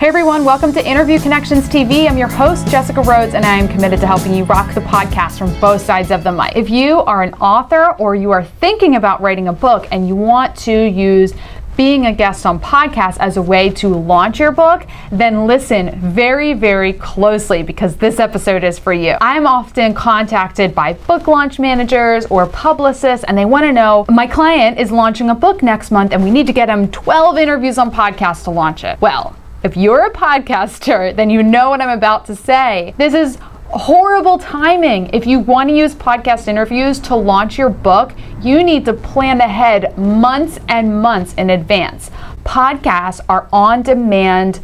Hey everyone, welcome to Interview Connections TV. I'm your host, Jessica Rhodes, and I am committed to helping you rock the podcast from both sides of the mic. If you are an author or you are thinking about writing a book and you want to use being a guest on podcasts as a way to launch your book, then listen very, very closely because this episode is for you. I'm often contacted by book launch managers or publicists, and they want to know, my client is launching a book next month and we need to get him 12 interviews on podcasts to launch it. Well, if you're a podcaster, then you know what I'm about to say. This is horrible timing. If you want to use podcast interviews to launch your book, you need to plan ahead months and months in advance. Podcasts are on-demand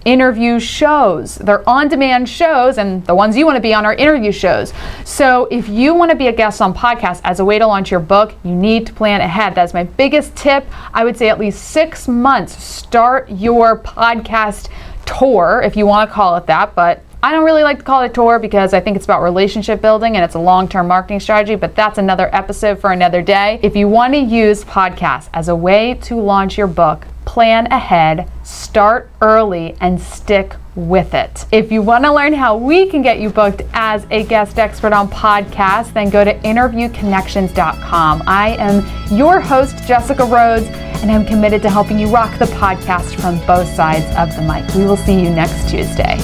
interview shows. They're on-demand shows, and the ones you want to be on are interview shows. So if you want to be a guest on podcasts as a way to launch your book, you need to plan ahead. That's my biggest tip. I would say at least 6 months. Start your podcast tour, if you want to call it that, but I don't really like to call it a tour because I think it's about relationship building and it's a long-term marketing strategy, but that's another episode for another day. If you want to use podcasts as a way to launch your book, plan ahead, start early, and stick with it. If you want to learn how we can get you booked as a guest expert on podcasts, then go to interviewconnections.com. I am your host, Jessica Rhodes, and I'm committed to helping you rock the podcast from both sides of the mic. We will see you next Tuesday.